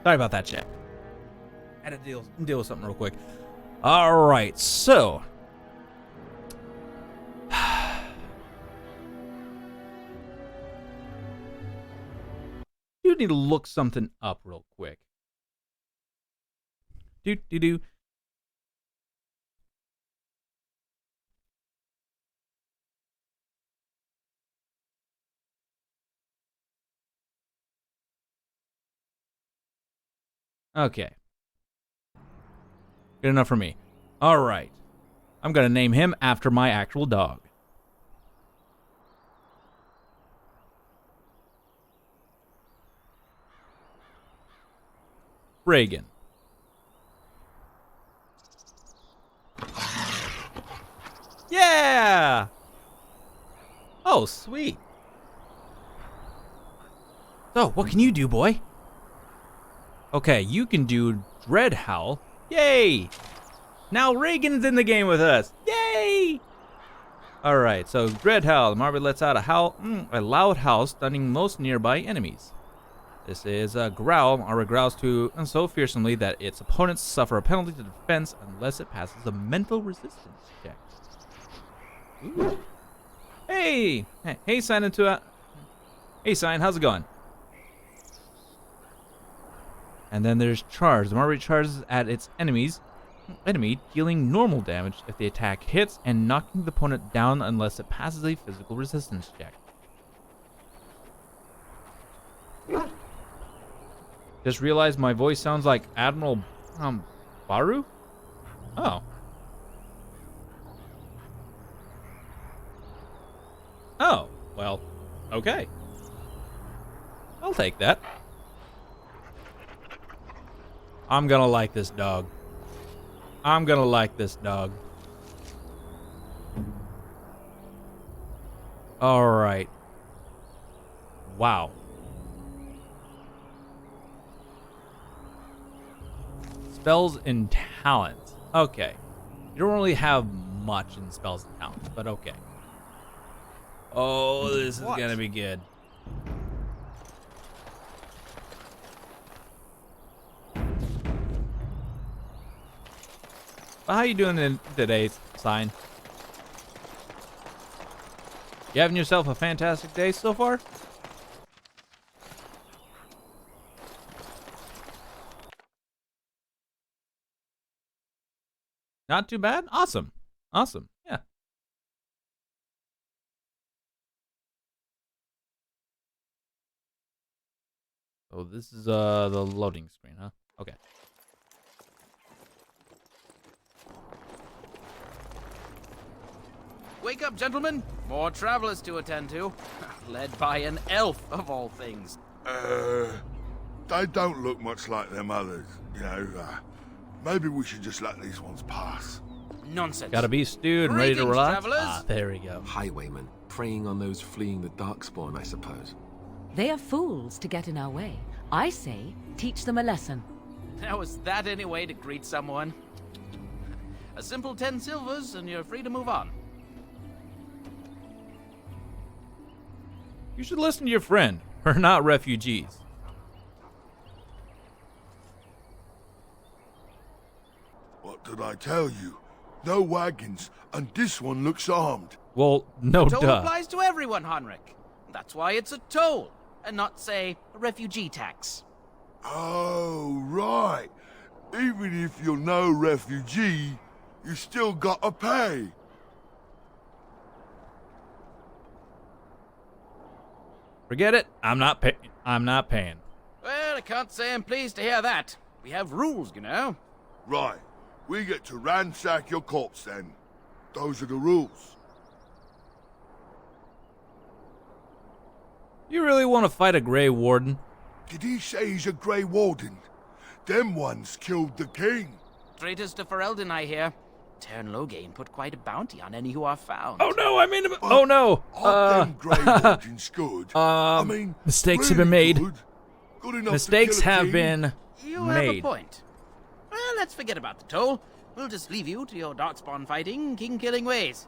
Sorry about that, chat. Had to deal with something real quick. All right, so you need to look something up real quick. Do. Okay. Good enough for me. All right. I'm going to name him after my actual dog. Reagan. Yeah! Oh, sweet. So, what can you do, boy? Okay, you can do Dread Howl. Yay! Now Reagan's in the game with us. Yay! Alright, so Dread Howl. The Marby lets out a loud howl, stunning most nearby enemies. This is a growl. Marby growls so fearsomely that its opponents suffer a penalty to defense unless it passes a mental resistance check. Ooh. Hey, Sign, Hey, Sign, how's it going? And then there's Charge. The Marby charges at its enemy, dealing normal damage if the attack hits and knocking the opponent down unless it passes a physical resistance check. Just realized my voice sounds like Admiral Baru? Oh. Oh, well, okay. I'll take that. I'm gonna like this dog. I'm gonna like this dog. Alright. Wow. Spells and talents. Okay. You don't really have much in spells and talents, but okay. Oh, this is gonna be good. Well, how you doing today, Sign? You having yourself a fantastic day so far? Not too bad? Awesome. Awesome. Yeah. Oh, this is the loading screen, huh? Okay. Wake up, gentlemen. More travelers to attend to. Led by an elf, of all things. They don't look much like them others, you know. Maybe we should just let these ones pass. Nonsense. Gotta be stewed and ready to Greetings, relax. travelers. Ah, there we go. Highwaymen, preying on those fleeing the Darkspawn, I suppose. They are fools to get in our way. I say, teach them a lesson. Now, is that any way to greet someone? A simple 10 silvers and you're free to move on. You should listen to your friend. We're not refugees. What did I tell you? No wagons, and this one looks armed. Well, no Toll duh. applies to everyone, Heinrich. That's why it's a toll, and not, say, a refugee tax. Oh, right. Even if you're no refugee, you still gotta pay. Forget it. I'm not paying. Well, I can't say I'm pleased to hear that. We have rules, you know. Right. We get to ransack your corpse then. Those are the rules. You really want to fight a Grey Warden? Did he say he's a Grey Warden? Them ones killed the king. Traitors to Ferelden, I hear. Tern Loghain put quite a bounty on any who are found. Oh no, I mean, oh no. Are them Grey Wardens good? I mean, mistakes have really been made. Good enough Mistakes to kill a have king? been You made. have a point. Well, let's forget about the toll. We'll just leave you to your darkspawn fighting, king-killing ways.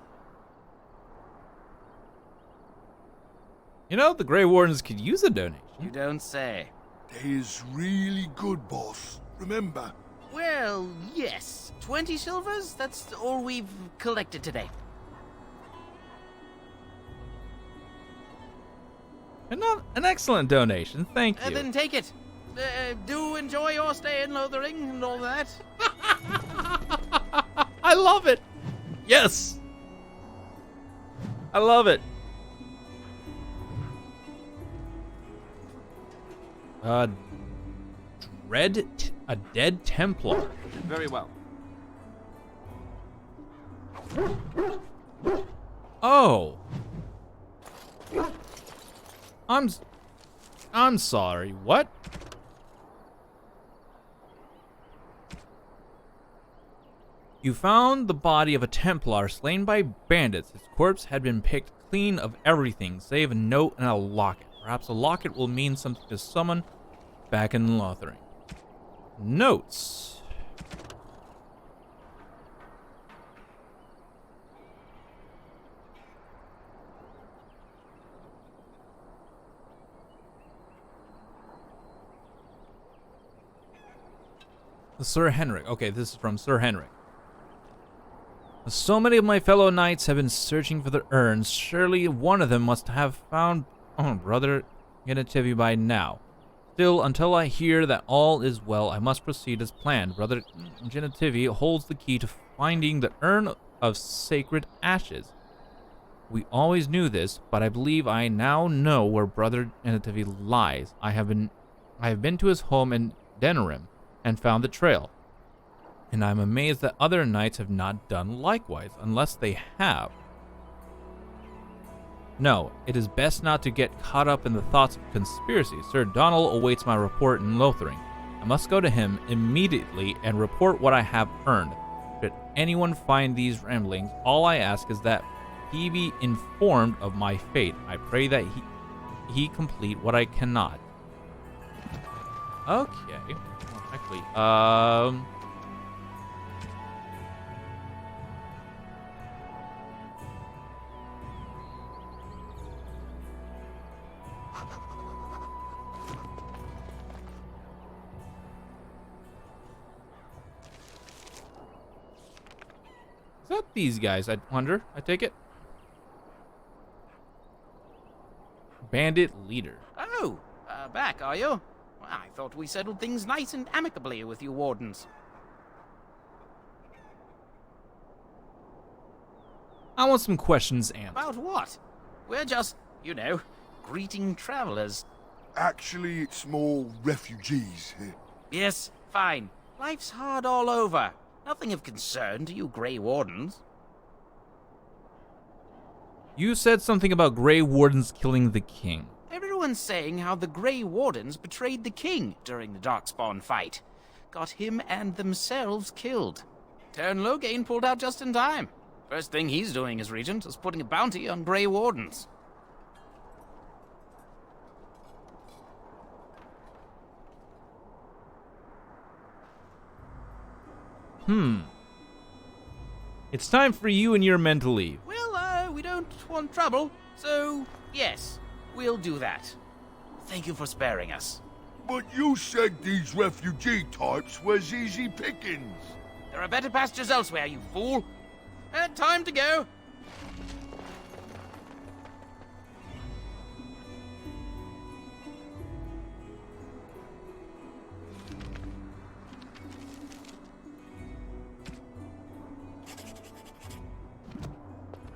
You know, the Grey Wardens could use a donation. You don't say. They is really good, boss. Remember? Well, yes. 20 silvers? That's all we've collected today. An excellent donation. Thank you. Then take it. Do enjoy your stay in Lothering and all that. I love it. Yes. I love it. A dead Templar. Very well. Oh. I'm sorry. What? You found the body of a Templar slain by bandits. His corpse had been picked clean of everything, save a note and a locket. Perhaps a locket will mean something to someone back in Lothering. Notes. Sir Henrik. Okay, this is from Sir Henrik. So many of my fellow knights have been searching for the urns. Surely one of them must have found Brother Genetivi by now. Still, until I hear that all is well, I must proceed as planned. Brother Genetivi holds the key to finding the urn of sacred ashes. We always knew this, but I believe I now know where Brother Genetivi lies. I have been to his home in Denerim and found the trail. And I'm amazed that other knights have not done likewise, unless they have. No, it is best not to get caught up in the thoughts of conspiracy. Sir Donald awaits my report in Lothering. I must go to him immediately and report what I have earned. Should anyone find these ramblings, all I ask is that he be informed of my fate. I pray that he complete what I cannot. Okay. Well, actually, is that these guys, I wonder? I take it? Bandit leader. Oh, back, are you? Well, I thought we settled things nice and amicably with you wardens. I want some questions answered. About what? We're just, you know, greeting travelers. Actually, it's more refugees here. Yes, fine. Life's hard all over. Nothing of concern to you Grey Wardens. You said something about Grey Wardens killing the king. Everyone's saying how the Grey Wardens betrayed the king during the Darkspawn fight. Got him and themselves killed. Tern Loghain pulled out just in time. First thing he's doing as regent is putting a bounty on Grey Wardens. It's time for you and your men to leave. Well, we don't want trouble, so yes, we'll do that. Thank you for sparing us. But you said these refugee types was easy pickings. There are better pastures elsewhere, you fool. Time to go.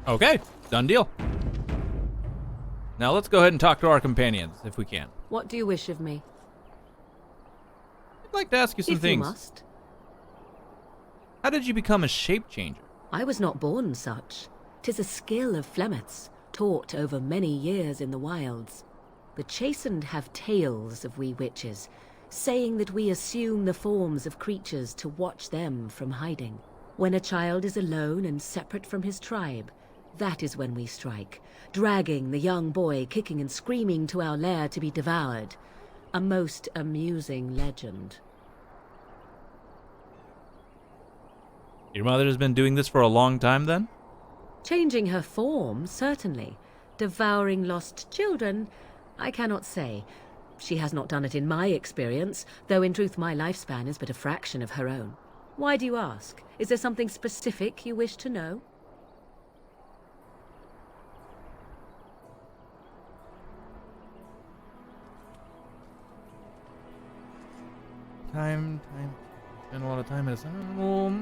Okay, done deal. Now let's go ahead and talk to our companions, if we can. What do you wish of me? I'd like to ask you some If things. you must. How did you become a shape changer? I was not born such. 'Tis a skill of Flemeth's, taught over many years in the wilds. The chastened have tales of we witches, saying that we assume the forms of creatures to watch them from hiding. When a child is alone and separate from his tribe, that is when we strike, dragging the young boy kicking and screaming to our lair to be devoured. A most amusing legend. Your mother has been doing this for a long time then? Changing her form, certainly. Devouring lost children, I cannot say. She has not done it in my experience, though in truth my lifespan is but a fraction of her own. Why do you ask? Is there something specific you wish to know? Spend a lot of time as an animal.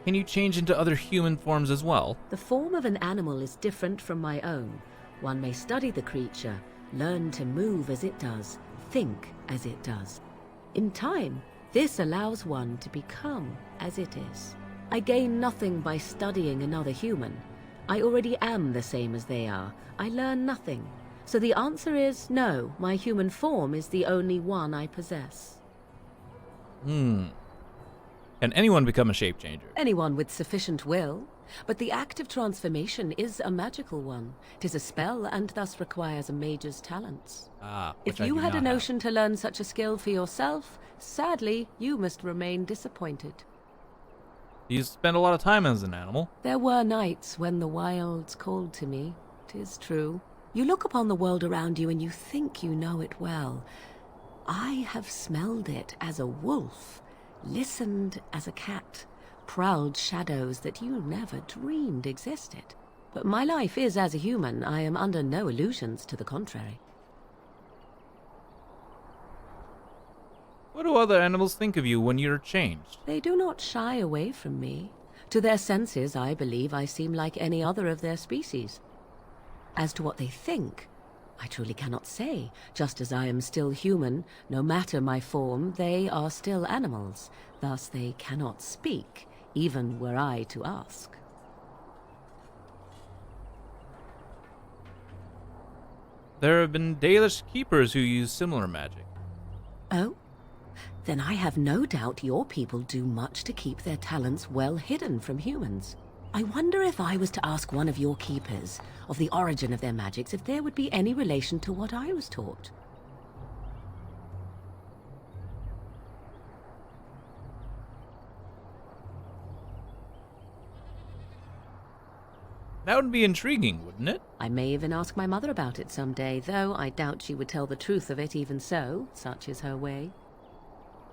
Can you change into other human forms as well? The form of an animal is different from my own. One may study the creature, learn to move as it does, think as it does. In time, this allows one to become as it is. I gain nothing by studying another human. I already am the same as they are. I learn nothing. So the answer is no, my human form is the only one I possess. Can anyone become a shape changer? Anyone with sufficient will. But the act of transformation is a magical one. 'Tis a spell and thus requires a mage's talents. Which If you I do had a not have. notion to learn such a skill for yourself, sadly, you must remain disappointed. You spend a lot of time as an animal. There were nights when the wilds called to me, 'tis true. You look upon the world around you and you think you know it well. I have smelled it as a wolf, listened as a cat, prowled shadows that you never dreamed existed. But my life is as a human. I am under no illusions to the contrary. What do other animals think of you when you're changed? They do not shy away from me. To their senses, I believe I seem like any other of their species. As to what they think, I truly cannot say. Just as I am still human, no matter my form, they are still animals. Thus they cannot speak, even were I to ask. There have been Dalish keepers who use similar magic. Oh? Then I have no doubt your people do much to keep their talents well hidden from humans. I wonder if I was to ask one of your keepers of the origin of their magics, if there would be any relation to what I was taught. That would be intriguing, wouldn't it? I may even ask my mother about it some day, though I doubt she would tell the truth of it even so. Such is her way.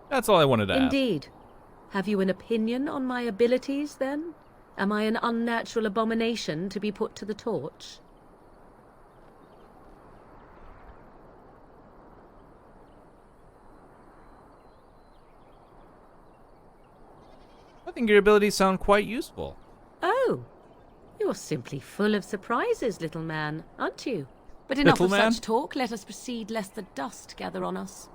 That's all I wanted to ask. Indeed. Have you an opinion on my abilities, then? Am I an unnatural abomination to be put to the torch? I think your abilities sound quite useful. Oh, you're simply full of surprises, little man, aren't you? But enough Little of man? such talk. Let us proceed, lest the dust gather on us.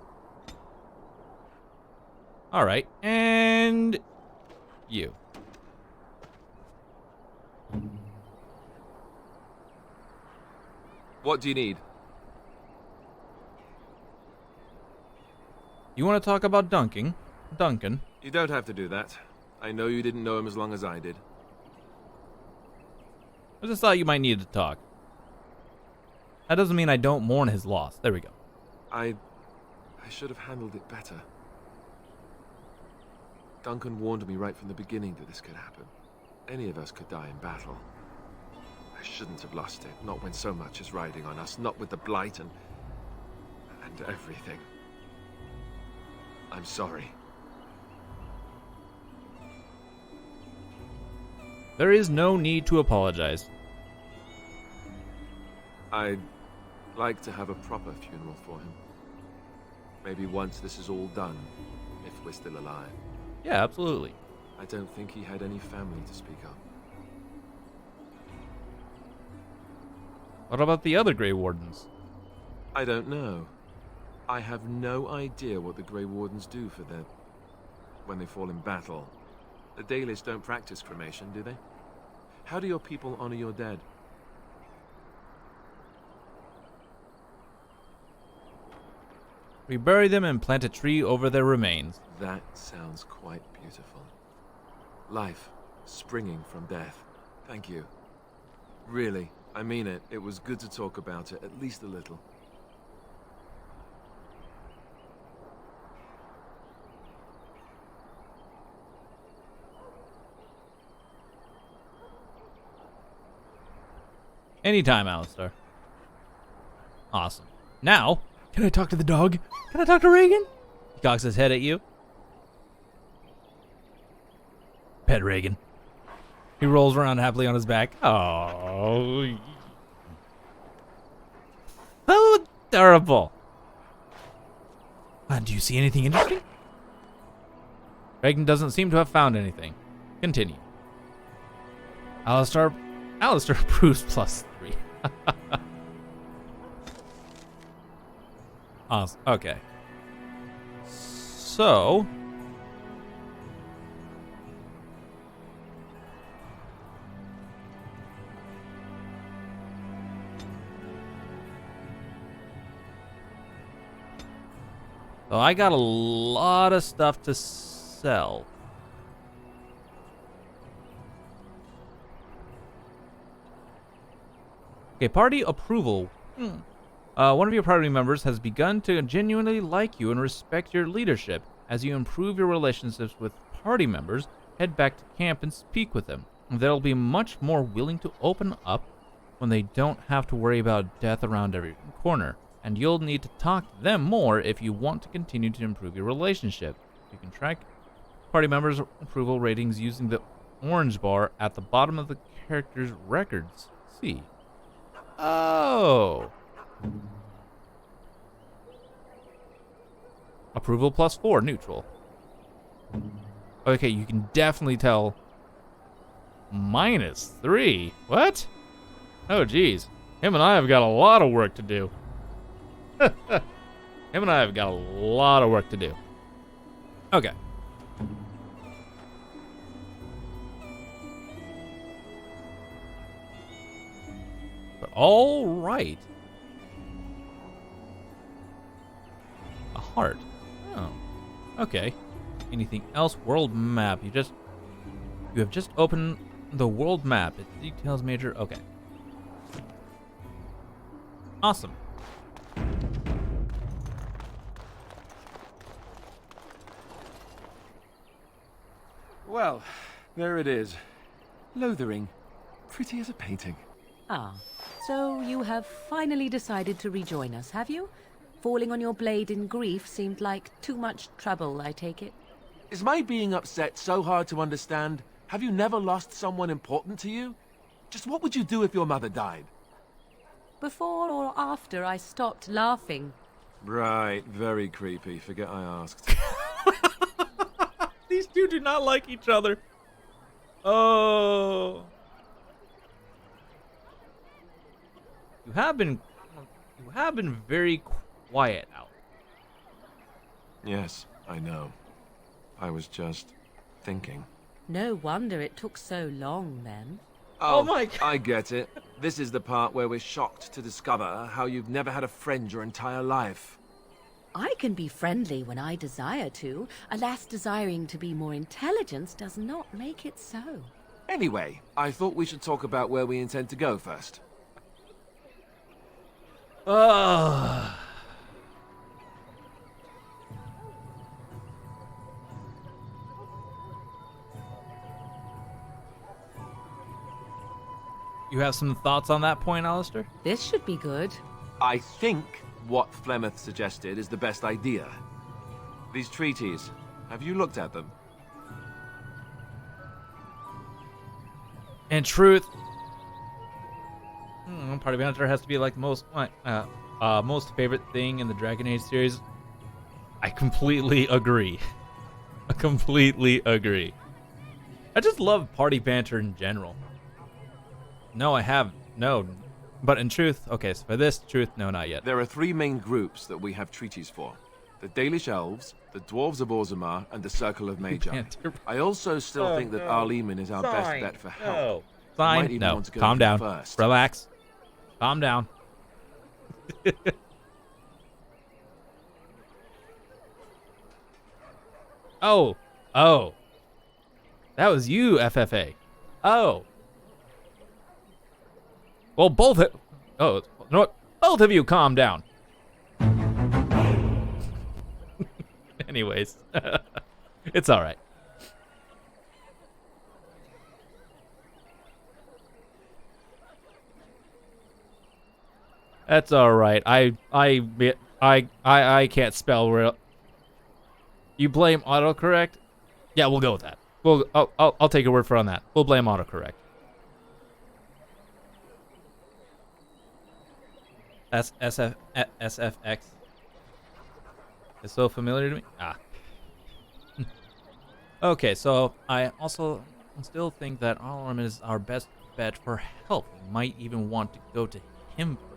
All right, and you. What do you need? You want to talk about Duncan? You don't have to do that. I know you didn't know him as long as I did. I just thought you might need to talk. That doesn't mean I don't mourn his loss. There we go. I should have handled it better. Duncan warned me right from the beginning that this could happen. Any of us could die in battle. I shouldn't have lost it, not when so much is riding on us, not with the blight and everything. I'm sorry. There is no need to apologize. I'd like to have a proper funeral for him. Maybe once this is all done, if we're still alive. Yeah, absolutely. I don't think he had any family to speak of. What about the other Grey Wardens? I don't know. I have no idea what the Grey Wardens do for when they fall in battle. The Dalish don't practice cremation, do they? How do your people honor your dead? We bury them and plant a tree over their remains. That sounds quite beautiful. Life springing from death. Thank you. Really, I mean it. It was good to talk about it, at least a little. Anytime, Alistair. Awesome. Now, Can I talk to the dog? Can I talk to Reagan? He cocks his head at you. Pet Reagan. He rolls around happily on his back. Oh. So adorable. Do you see anything interesting? Reagan doesn't seem to have found anything. Continue. Alistair approves +3. Awesome. Okay. So. So I got a lot of stuff to sell. Okay, party approval. One of your party members has begun to genuinely like you and respect your leadership. As you improve your relationships with party members, head back to camp and speak with them. They'll be much more willing to open up when they don't have to worry about death around every corner. And you'll need to talk to them more if you want to continue to improve your relationship. You can track party members' approval ratings using the orange bar at the bottom of the character's records. See. Oh. Approval +4, neutral. Okay, you can definitely tell. -3. What? Oh, geez. Him and I have got a lot of work to do. Him and I have got a lot of work to do. Okay. But all right. A heart. Oh. Okay. Anything else? World map. You have just opened the world map. It details major. Okay. Awesome. Well, there it is. Lothering. Pretty as a painting. Ah, so you have finally decided to rejoin us, have you? Falling on your blade in grief seemed like too much trouble, I take it. Is my being upset so hard to understand? Have you never lost someone important to you? Just what would you do if your mother died? Before or after I stopped laughing? Right, very creepy. Forget I asked. These two do not like each other. Oh. You have been very quiet out. Yes, I know. I was just thinking. No wonder it took so long, then. Oh my God. I get it. This is the part where we're shocked to discover how you've never had a friend your entire life. I can be friendly when I desire to. Alas, desiring to be more intelligent does not make it so. Anyway, I thought we should talk about where we intend to go first. You have some thoughts on that point, Alistair? This should be good. I think what Flemeth suggested is the best idea. These treaties, have you looked at them? In truth, Party Manager has to be like the most favorite thing in the Dragon Age series. I completely agree. I completely agree. I just love party banter in general. No, I have no. But in truth, okay, so for this, truth, no, not yet. There are three main groups that we have treaties for. The Dalish Elves, the Dwarves of Orzammar, and the Circle of Magi. Banter. I also still think that Arleman is our best bet for help. No. Might Fine. even No. want to go Calm to down. first. Relax. Calm down. Oh. Oh. That was you, FFA. Oh. Well, both. Oh, you know what? Both of you, calm down. Anyways, it's all right. That's all right. I I can't spell real. You blame autocorrect? Yeah, we'll go with that. I'll take your word for on that. We'll blame autocorrect. SFX. It's so familiar to me. Ah. Okay, so I also still think that Arlen is our best bet for help. We might even want to go to him first.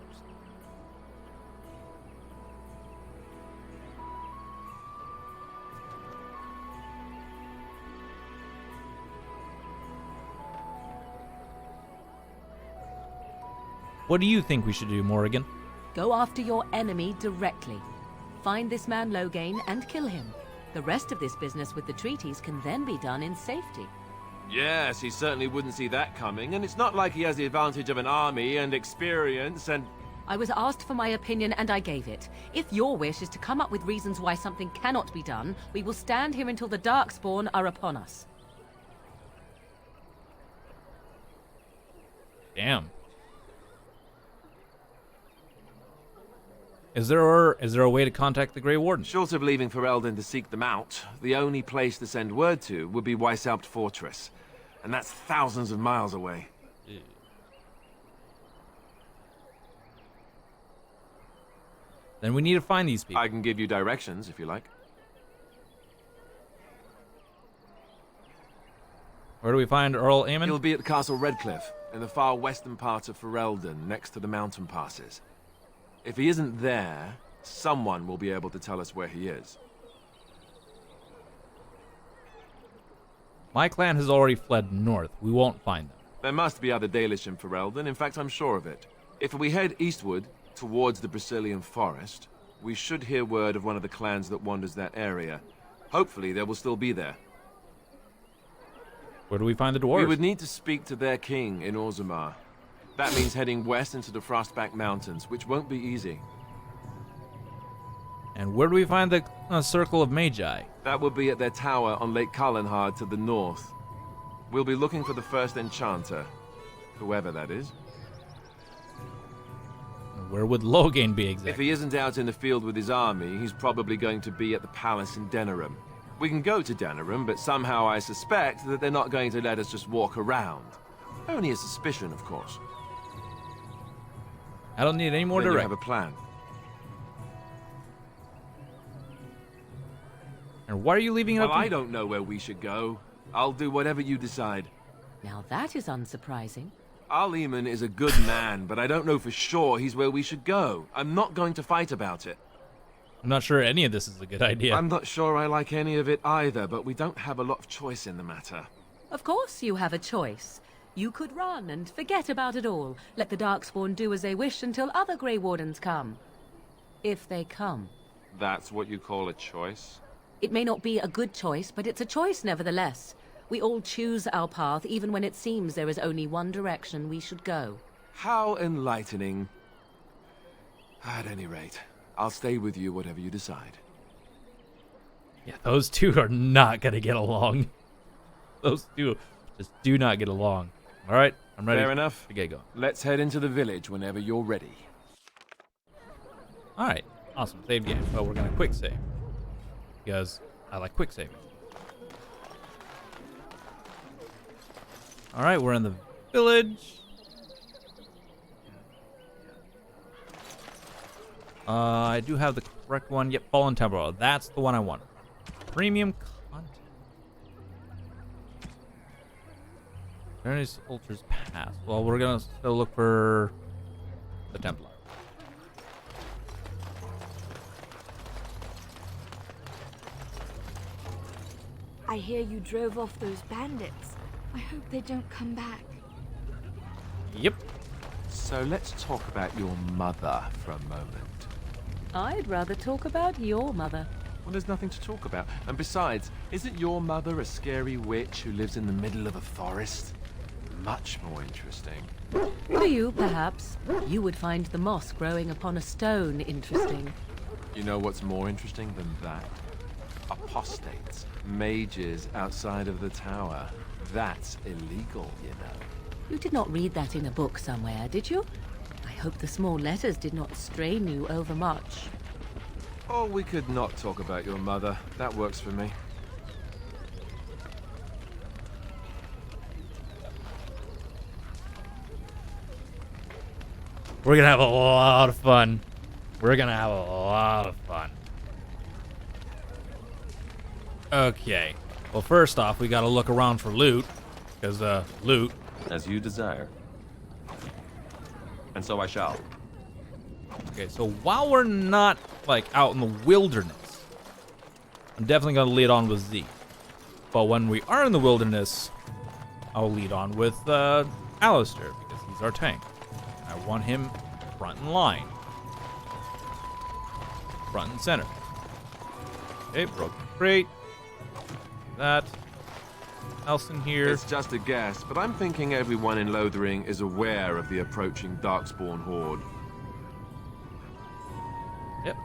What do you think we should do, Morrigan? Go after your enemy directly. Find this man Loghain and kill him. The rest of this business with the treaties can then be done in safety. Yes, he certainly wouldn't see that coming, and it's not like he has the advantage of an army and experience and... I was asked for my opinion and I gave it. If your wish is to come up with reasons why something cannot be done, we will stand here until the Darkspawn are upon us. Damn. Is there a way to contact the Grey Warden? Short of leaving Ferelden to seek them out, the only place to send word to would be Weishaupt Fortress. And that's thousands of miles away. Then we need to find these people. I can give you directions, if you like. Where do we find Earl Aemon? He'll be at the Castle Redcliffe, in the far western part of Ferelden, next to the mountain passes. If he isn't there, someone will be able to tell us where he is. My clan has already fled north. We won't find them. There must be other Dalish in Ferelden, in fact I'm sure of it. If we head eastward, towards the Brazilian forest, we should hear word of one of the clans that wanders that area. Hopefully they will still be there. Where do we find the dwarves? We would need to speak to their king in Orzammar. That means heading west into the Frostback Mountains, which won't be easy. And where do we find the Circle of Magi? That will be at their tower on Lake Carlinhard to the north. We'll be looking for the first enchanter, whoever that is. Where would Loghain be exactly? If he isn't out in the field with his army, he's probably going to be at the palace in Denerim. We can go to Denerim, but somehow I suspect that they're not going to let us just walk around. Only a suspicion, of course. I don't need any more Then you direct. have a plan. And why are you leaving it Well, up to I me? don't know where we should go. I'll do whatever you decide. Now that is unsurprising. Arleman is a good man, but I don't know for sure he's where we should go. I'm not going to fight about it. I'm not sure any of this is a good idea. I'm not sure I like any of it either, but we don't have a lot of choice in the matter. Of course you have a choice. You could run and forget about it all. Let the Darkspawn do as they wish until other Grey Wardens come. If they come. That's what you call a choice? It may not be a good choice, but it's a choice nevertheless. We all choose our path, even when it seems there is only one direction we should go. How enlightening. At any rate, I'll stay with you whatever you decide. Yeah, those two are not going to get along. Those two just do not get along. All right, I'm ready. Fair enough. To get going. Let's head into the village whenever you're ready. All right, awesome. Save game. Well, we're going to quick save. Because I like quick saving. All right, we're in the village. I do have the correct one. Yep, Fallen Temple. That's the one I want. Premium content. Various altars pass. Well, we're gonna still look for the Templar. I hear you drove off those bandits. I hope they don't come back. Yep. So let's talk about your mother for a moment. I'd rather talk about your mother. Well, there's nothing to talk about. And besides, isn't your mother a scary witch who lives in the middle of a forest? Much more interesting. To you, perhaps. You would find the moss growing upon a stone interesting. You know what's more interesting than that? Apostates, mages outside of the tower. That's illegal, you know. You did not read that in a book somewhere, did you? I hope the small letters did not strain you overmuch. Or we could not talk about your mother. That works for me. We're gonna have a lot of fun. We're gonna have a lot of fun. Okay. Well, first off, we gotta look around for loot. Because, loot. As you desire. And so I shall. Okay, so while we're not, like, out in the wilderness, I'm definitely gonna lead on with Z. But when we are in the wilderness, I'll lead on with, Alistair, because he's our tank. I want him front in line. Front and center. Okay, broken crate. That. Else in here. It's just a guess, but I'm thinking everyone in Lothering is aware of the approaching Darkspawn horde. Yep.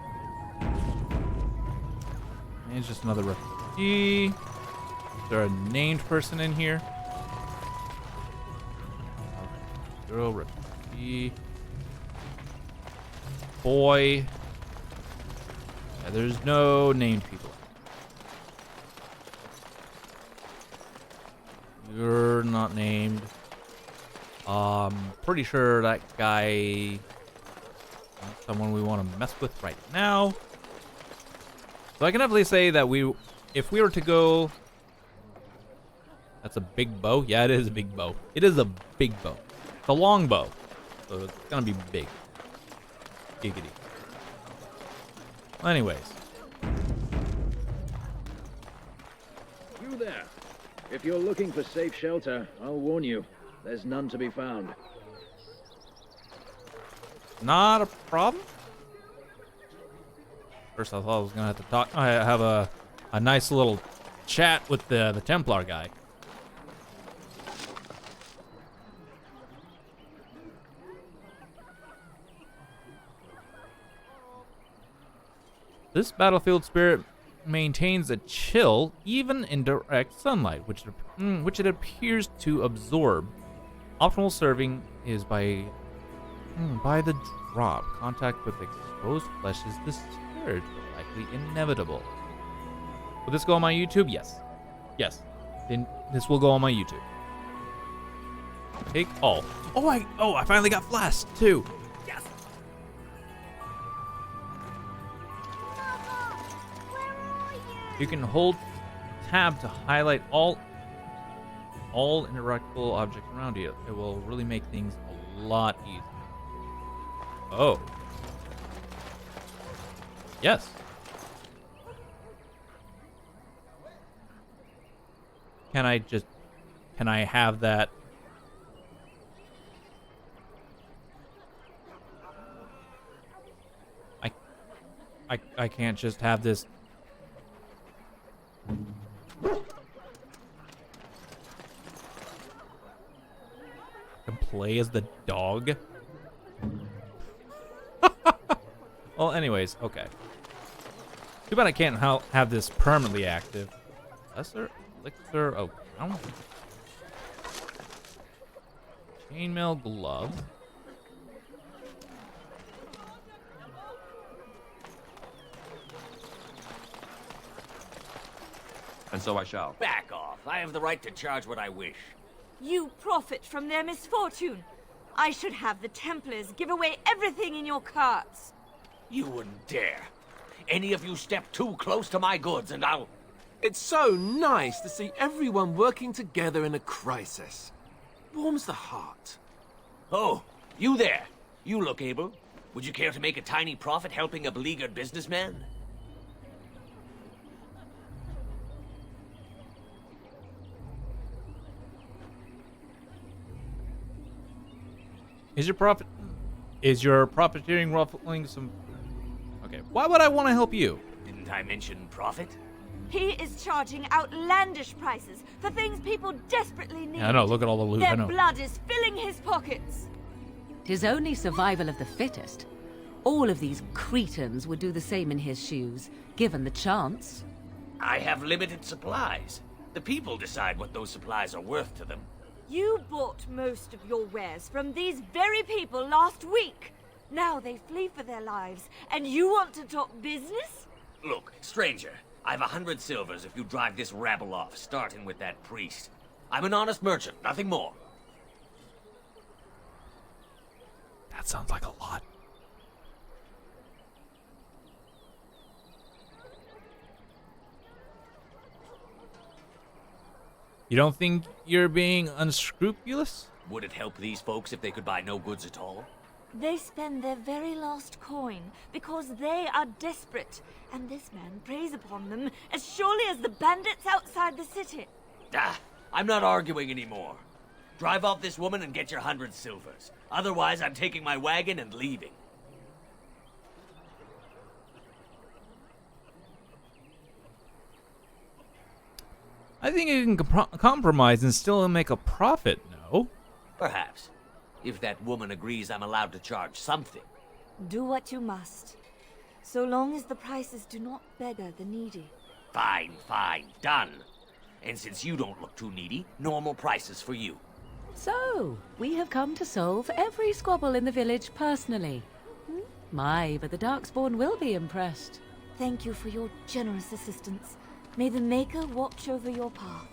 And it's just another refugee. Is there a named person in here? Girl, refugee. Boy. Yeah, there's no named people. You're not named. Pretty sure that guy, not someone we want to mess with right now. So I can definitely say that if we were to go, that's a big bow. Yeah, it is a big bow. It is a big bow. It's a long bow, so it's gonna be big. Giggity. Well, anyways. You there. If you're looking for safe shelter, I'll warn you, there's none to be found. Not a problem. First I thought I was gonna have to talk. I have a nice little chat with the Templar guy. This battlefield spirit maintains a chill even in direct sunlight, which it appears to absorb. Optimal serving is by the drop. Contact with exposed flesh is disturbed, but likely inevitable. Will this go on my YouTube? Yes. Yes. Then this will go on my YouTube. Take all. Oh, I finally got flashed too. Yes. You can hold tab to highlight all interactable objects around you. It will really make things a lot easier. Oh. Yes. Can I have that? I can't just have this. Can play as the dog? Well, anyways, okay. Too bad I can't have this permanently active. Lesser elixir of crown. Chainmail glove. And so I shall. Back off. I have the right to charge what I wish. You profit from their misfortune. I should have the Templars give away everything in your carts. You wouldn't dare. Any of you step too close to my goods and I'll... It's so nice to see everyone working together in a crisis. Warms the heart. Oh, you there. You look able. Would you care to make a tiny profit helping a beleaguered businessman? Is your profiteering ruffling some? Okay, why would I want to help you? Didn't I mention profit? He is charging outlandish prices for things people desperately need. Yeah, I know. Look at all the loot. I Their know. blood is filling his pockets. 'Tis only survival of the fittest. All of these cretins would do the same in his shoes, given the chance. I have limited supplies. The people decide what those supplies are worth to them. You bought most of your wares from these very people last week. Now they flee for their lives, and you want to talk business? Look, stranger, I've 100 silvers if you drive this rabble off, starting with that priest. I'm an honest merchant, nothing more. That sounds like a lot. You don't think you're being unscrupulous? Would it help these folks if they could buy no goods at all? They spend their very last coin because they are desperate, and this man preys upon them as surely as the bandits outside the city. Ah, I'm not arguing anymore. Drive off this woman and get your 100 silvers. Otherwise, I'm taking my wagon and leaving. I think you can compromise and still make a profit, no? Perhaps. If that woman agrees I'm allowed to charge something. Do what you must, so long as the prices do not beggar the needy. Fine, fine, done. And since you don't look too needy, normal prices for you. So, we have come to solve every squabble in the village personally. My, but the Darkspawn will be impressed. Thank you for your generous assistance. May the Maker watch over your path.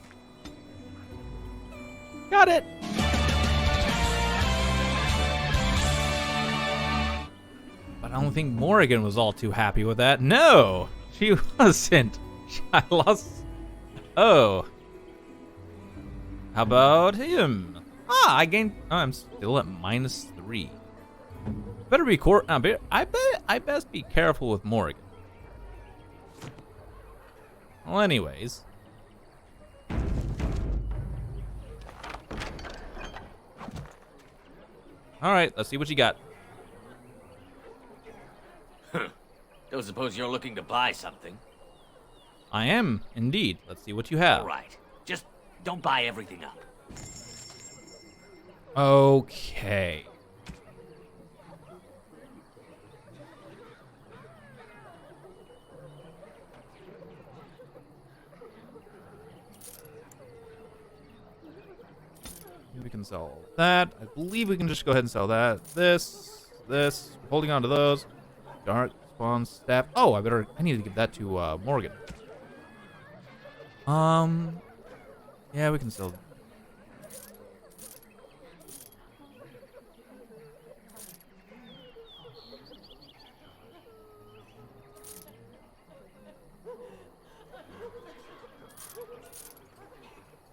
Got it! But I don't think Morrigan was all too happy with that. No! She wasn't. I lost... Oh. How about him? Ah, I gained... Oh, I'm still at -3. Better be I best be careful with Morrigan. Well, anyways. Alright, let's see what you got. Don't suppose you're looking to buy something? I am, indeed. Let's see what you have. All right. Just don't buy everything up. Okay. We can sell that. I believe we can just go ahead and sell that. This. Holding on to those. Dark spawn staff. Oh, I need to give that to Morgan. Yeah, we can sell.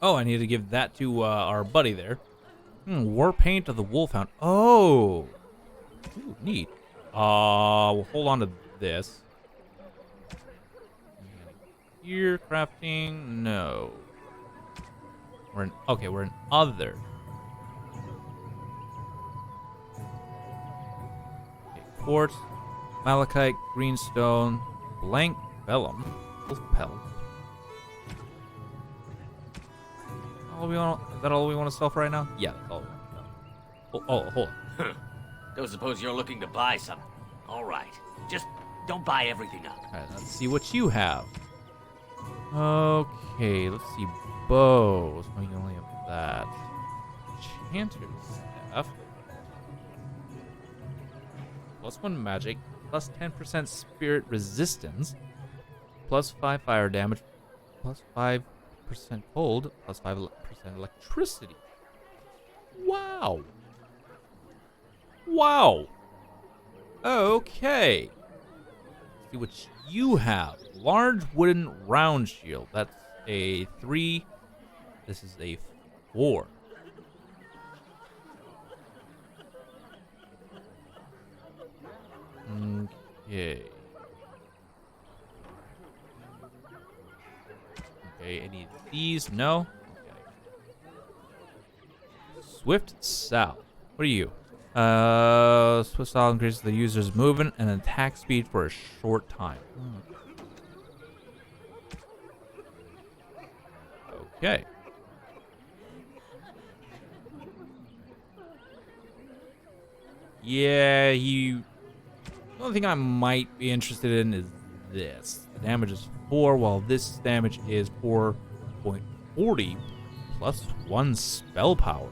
Oh, I need to give that to our buddy there. War paint of the Wolfhound. Oh, ooh, neat. We'll hold on to this. Gear crafting, no. We're in other. Okay, quartz, malachite, greenstone, blank vellum, wolf pelt. Is that all we want to sell for right now? Yeah, that's all we want to sell. Oh, hold on. Don't suppose you're looking to buy something. All right. Just don't buy everything up. All right, let's see what you have. Okay, let's see. Bows. Oh, you only have that. Enchanter's staff. +1 magic, +10% spirit resistance, +5 fire damage, +5% cold, +5% electricity. Wow. Wow. Okay. Let's see what you have. Large wooden round shield. That's a 3. This is a 4. Okay. Okay, any of these? No? Okay. Swift South. What are you? Swift South increases the user's movement and attack speed for a short time. Okay. Yeah, the only thing I might be interested in is this. The damage is 4, while this damage is 4.40 +1 spell power.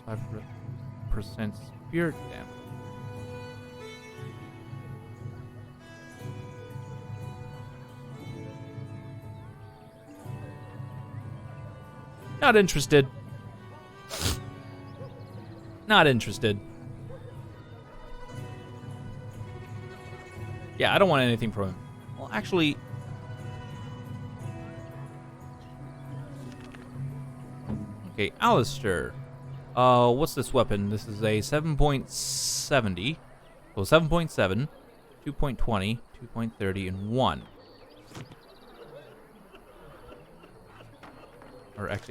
+5% spirit damage. Not interested. Not interested. Yeah, I don't want anything from him. Well, actually... Okay, Alistair. What's this weapon? This is a 7.70. Well, 7.7, 2.20, 2.30, and 1. Or actually...